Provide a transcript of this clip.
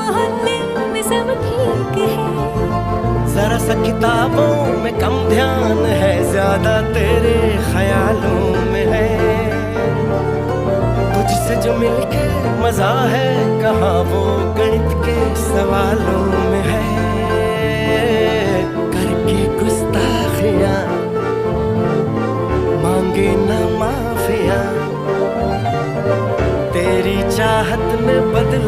मोहल्ले में सब ठीक है। जरा सा किताबों में कम ध्यान है, ज्यादा तेरे ख्यालों में है। तुझसे जो मिलके मजा है कहाँ वो